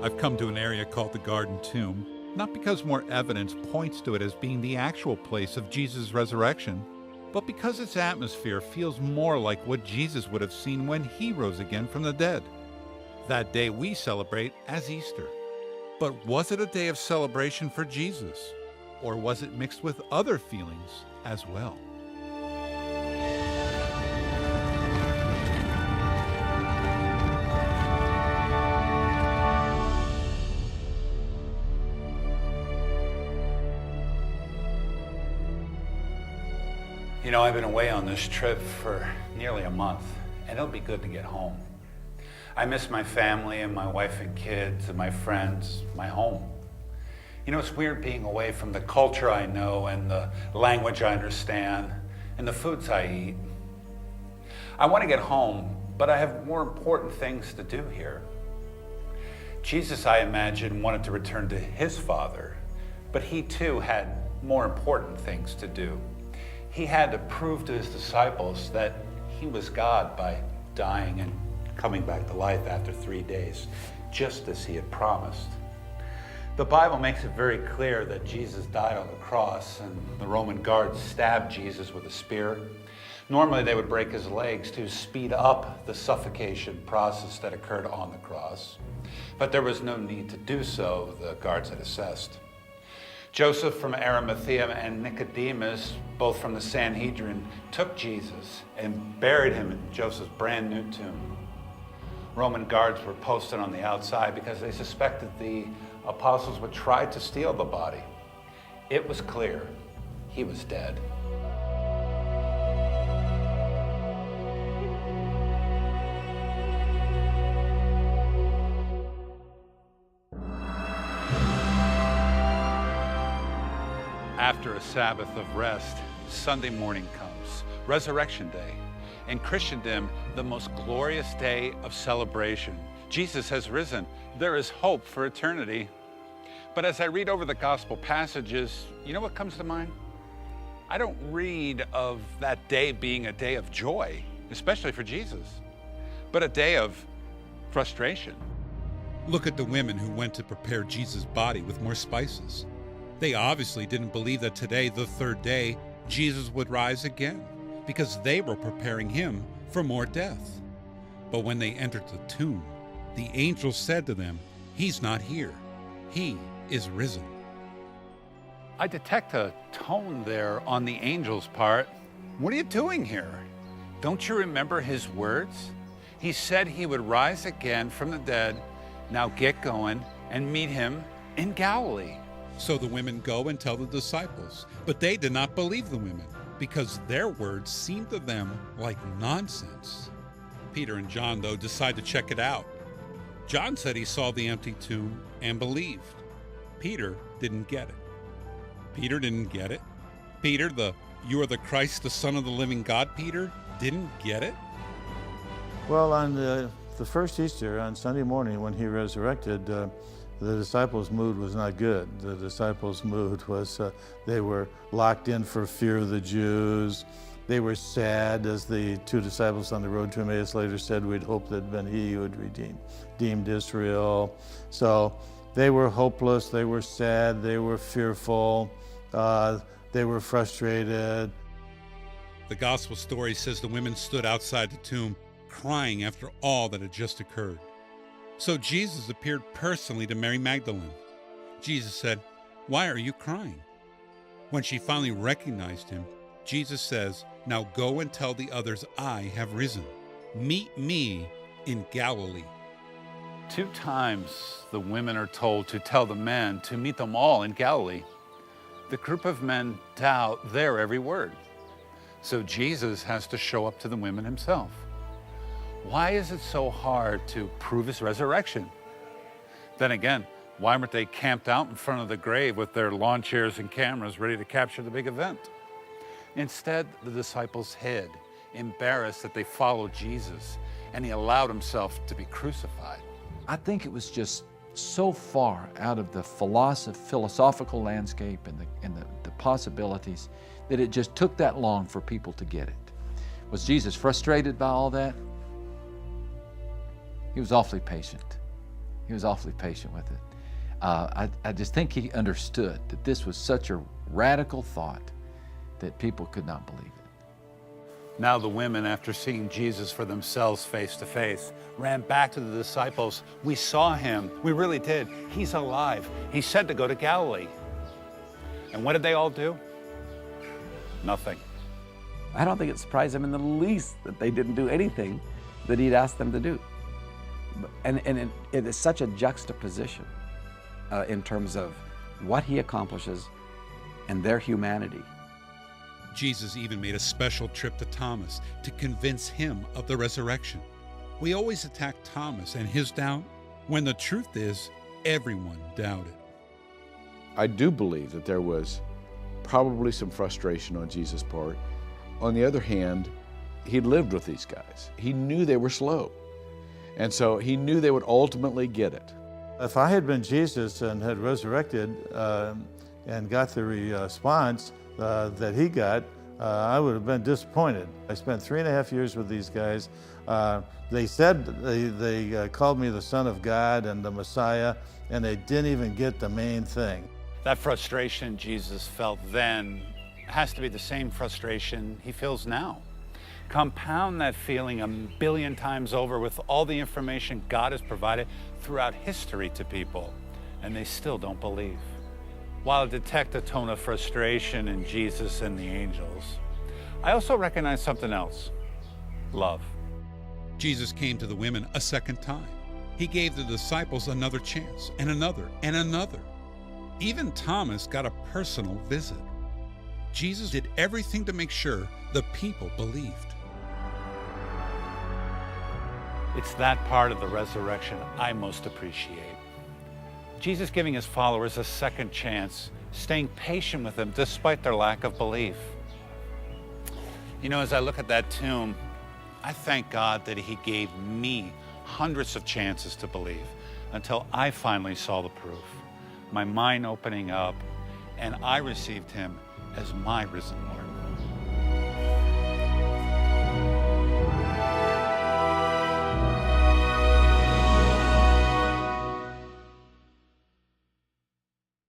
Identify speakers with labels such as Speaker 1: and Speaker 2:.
Speaker 1: I've come to an area called the Garden Tomb, not because more evidence points to it as being the actual place of Jesus' resurrection, but because its atmosphere feels more like what Jesus would have seen when he rose again from the dead. That day we celebrate as Easter. But was it a day of celebration for Jesus? Or was it mixed with other feelings as well?
Speaker 2: You know, I've been away on this trip for nearly a month, and it'll be good to get home. I miss my family and my wife and kids and my friends, my home. You know, it's weird being away from the culture I know and the language I understand and the foods I eat. I want to get home, but I have more important things to do here. Jesus, I imagine, wanted to return to his Father, but he too had more important things to do. He had to prove to his disciples that he was God by dying and coming back to life after 3 days, just as he had promised. The Bible makes it very clear that Jesus died on the cross and the Roman guards stabbed Jesus with a spear. Normally they would break his legs to speed up the suffocation process that occurred on the cross, but there was no need to do so, the guards had assessed. Joseph from Arimathea and Nicodemus, both from the Sanhedrin, took Jesus and buried him in Joseph's brand new tomb. Roman guards were posted on the outside because they suspected the apostles would try to steal the body. It was clear he was dead.
Speaker 1: After a Sabbath of rest, Sunday morning comes, Resurrection Day. In Christendom, the most glorious day of celebration. Jesus has risen. There is hope for eternity. But as I read over the gospel passages, you know what comes to mind? I don't read of that day being a day of joy, especially for Jesus, but a day of frustration. Look at the women who went to prepare Jesus' body with more spices. They obviously didn't believe that today, the third day, Jesus would rise again, because they were preparing him for more death. But when they entered the tomb, the angel said to them, "He's not here. He is risen." I detect a tone there on the angel's part. What are you doing here? Don't you remember his words? He said he would rise again from the dead. Now get going and meet him in Galilee. So the women go and tell the disciples, but they did not believe the women, because their words seemed to them like nonsense. Peter and John, though, decide to check it out. John said he saw the empty tomb and believed. Peter didn't get it. Peter didn't get it. Peter, "You are the Christ, the Son of the living God," Peter didn't get it.
Speaker 3: Well, on the first Easter, on Sunday morning when he resurrected, the disciples' mood was not good. The disciples' mood was they were locked in for fear of the Jews. They were sad, as the two disciples on the road to Emmaus later said, we'd hoped that it had been he who had redeemed Israel. So they were hopeless, they were sad, they were fearful, they were frustrated.
Speaker 1: The gospel story says the women stood outside the tomb crying after all that had just occurred. So Jesus appeared personally to Mary Magdalene. Jesus said, "Why are you crying?" When she finally recognized him, Jesus says, "Now go and tell the others I have risen. Meet me in Galilee." 2 times the women are told to tell the men to meet them all in Galilee. The group of men doubt their every word. So Jesus has to show up to the women himself. Why is it so hard to prove his resurrection? Then again, why weren't they camped out in front of the grave with their lawn chairs and cameras ready to capture the big event? Instead, the disciples hid, embarrassed that they followed Jesus, and he allowed himself to be crucified.
Speaker 4: I think it was just so far out of the philosophical landscape and the possibilities that it just took that long for people to get it. Was Jesus frustrated by all that? He was awfully patient. He was awfully patient with it. I just think he understood that this was such a radical thought that people could not believe it.
Speaker 2: Now the women, after seeing Jesus for themselves face to face, ran back to the disciples. We saw him. We really did. He's alive. He said to go to Galilee. And what did they all do? Nothing.
Speaker 5: I don't think it surprised them in the least that they didn't do anything that he'd asked them to do. And it is such a juxtaposition in terms of what he accomplishes and their humanity.
Speaker 1: Jesus even made a special trip to Thomas to convince him of the resurrection. We always attack Thomas and his doubt, when the truth is, everyone doubted.
Speaker 6: I do believe that there was probably some frustration on Jesus' part. On the other hand, he lived with these guys. He knew they were slow. And so he knew they would ultimately get it.
Speaker 3: If I had been Jesus and had resurrected and got the response that he got, I would have been disappointed. I spent 3.5 years with these guys. They said they called me the Son of God and the Messiah, and they didn't even get the main thing.
Speaker 2: That frustration Jesus felt then has to be the same frustration he feels now. Compound that feeling 1 billion times over with all the information God has provided throughout history to people, and they still don't believe. While I detect a tone of frustration in Jesus and the angels, I also recognize something else: love.
Speaker 1: Jesus came to the women a second time. He gave the disciples another chance, and another, and another. Even Thomas got a personal visit. Jesus did everything to make sure the people believed.
Speaker 2: It's that part of the resurrection I most appreciate. Jesus giving his followers a second chance, staying patient with them despite their lack of belief. You know, as I look at that tomb, I thank God that he gave me hundreds of chances to believe until I finally saw the proof, my mind opening up, and I received him as my risen Lord.